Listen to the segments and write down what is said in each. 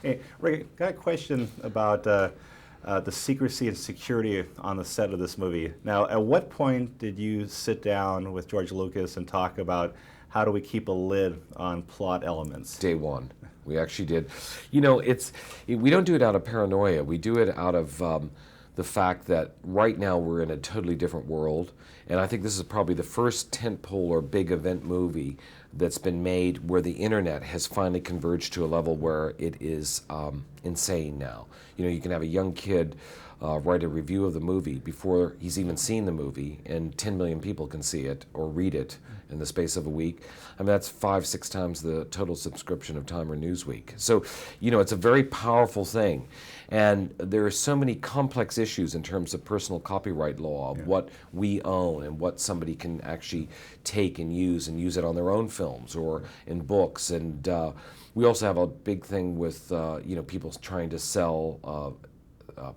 Hey, Rick, got a question about the secrecy and security on the set of this movie. Now, at what point did you sit down with George Lucas and talk about how do we keep a lid on plot elements? Day one. We actually did. We don't do it out of paranoia. We do it out of the fact that right now we're in a totally different world. And I think this is probably the first tentpole or big event movie that's been made where the internet has finally converged to a level where it is insane now. You can have a young kid write a review of the movie before he's even seen the movie, and 10 million people can see it or read it in the space of a week. I mean, that's 5-6 times the total subscription of Time or Newsweek. So, it's a very powerful thing. And there are so many complex issues in terms of personal copyright law, of what we own and what somebody can actually take and use it on their own films or in books. And we also have a big thing with, people trying to sell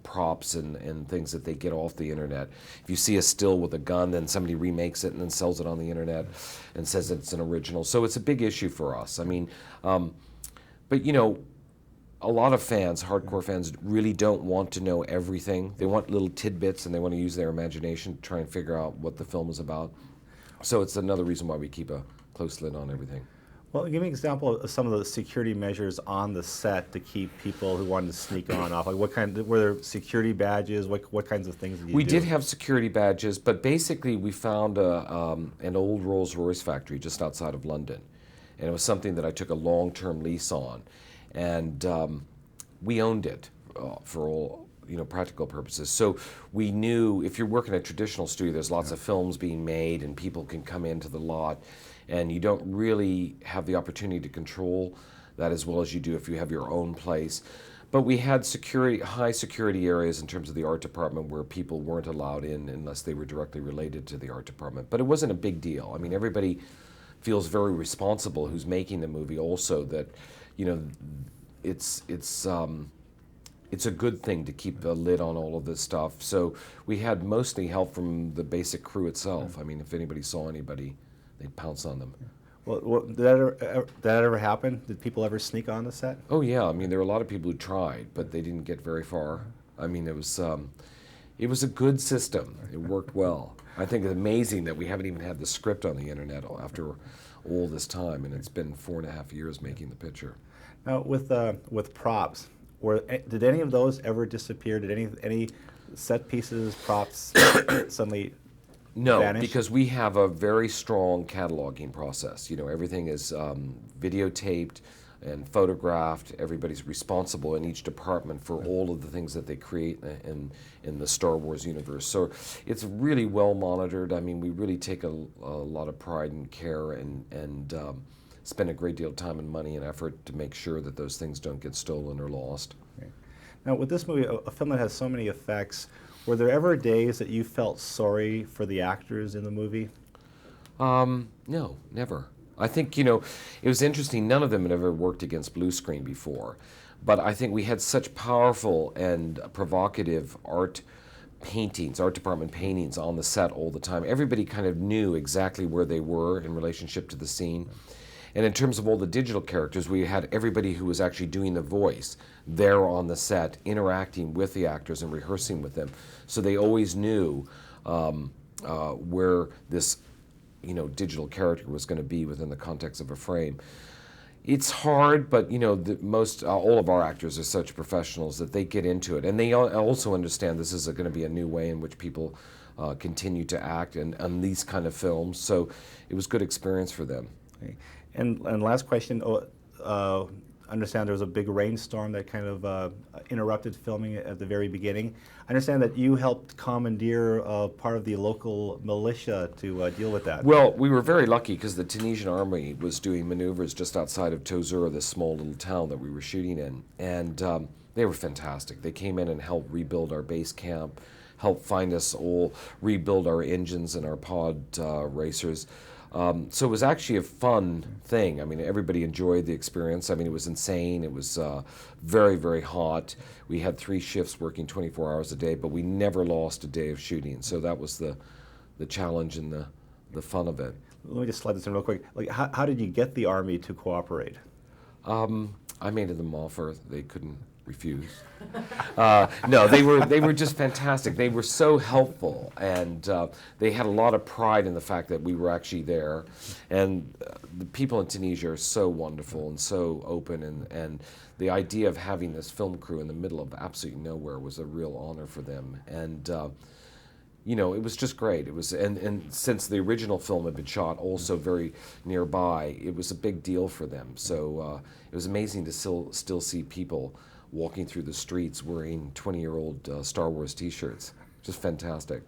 props and things that they get off the internet. If you see a still with a gun, then somebody remakes it and then sells it on the internet and says it's an original. So it's a big issue for us. I mean, but a lot of fans, hardcore fans, really don't want to know everything. They want little tidbits and they want to use their imagination to try and figure out what the film is about. So it's another reason why we keep a close lid on everything. Well, give me an example of some of the security measures on the set to keep people who wanted to sneak on off. Like were there security badges? What kinds of things did you do? We did have security badges, but basically we found an old Rolls-Royce factory just outside of London. And it was something that I took a long-term lease on. And we owned it for all practical purposes. So we knew if you're working at a traditional studio, there's lots of films being made and people can come into the lot, and you don't really have the opportunity to control that as well as you do if you have your own place. But we had high security areas in terms of the art department where people weren't allowed in unless they were directly related to the art department. But it wasn't a big deal. I mean, everybody feels very responsible who's making the movie also that it's a good thing to keep a lid on all of this stuff. So we had mostly help from the basic crew itself. I mean, if anybody saw anybody, they'd pounce on them. Well, did that ever happen? Did people ever sneak on the set? Oh yeah, I mean, there were a lot of people who tried, but they didn't get very far. I mean, it was a good system. It worked well. I think it's amazing that we haven't even had the script on the internet after all this time, and it's been 4.5 years making the picture. Now, with props, did any of those ever disappear? Did any set pieces, props suddenly vanish? Because we have a very strong cataloging process. Everything is videotaped and photographed. Everybody's responsible in each department for all of the things that they create in the Star Wars universe. So it's really well monitored. I mean, we really take a lot of pride and care and spend a great deal of time and money and effort to make sure that those things don't get stolen or lost. Okay. Now, with this movie, a film that has so many effects, were there ever days that you felt sorry for the actors in the movie? No, never. I think, it was interesting. None of them had ever worked against blue screen before. But I think we had such powerful and provocative art department paintings on the set all the time. Everybody kind of knew exactly where they were in relationship to the scene. And in terms of all the digital characters, we had everybody who was actually doing the voice there on the set, interacting with the actors and rehearsing with them. So they always knew where this digital character was going to be within the context of a frame. It's hard, but all of our actors are such professionals that they get into it, and they also understand this is going to be a new way in which people continue to act on these kind of films. So it was good experience for them. Okay. And last question. Understand there was a big rainstorm that kind of interrupted filming at the very beginning. I understand that you helped commandeer part of the local militia to deal with that. Well, we were very lucky because the Tunisian army was doing maneuvers just outside of Tozeur, this small little town that we were shooting in, and they were fantastic. They came in and helped rebuild our base camp, helped find us all, rebuild our engines and our pod racers. So it was actually a fun thing. I mean, everybody enjoyed the experience. I mean, it was insane. It was very, very hot. We had 3 shifts working 24 hours a day, but we never lost a day of shooting. So that was the challenge and the fun of it. Let me just slide this in real quick. Like, how did you get the Army to cooperate? I made them offer they couldn't refuse. No, they were just fantastic. They were so helpful, and they had a lot of pride in the fact that we were actually there. And the people in Tunisia are so wonderful and so open, and the idea of having this film crew in the middle of absolutely nowhere was a real honor for them. And you know, it was just great. It was, and since the original film had been shot also very nearby, it was a big deal for them. So it was amazing to still see people walking through the streets wearing 20-year-old Star Wars T-shirts. Just fantastic.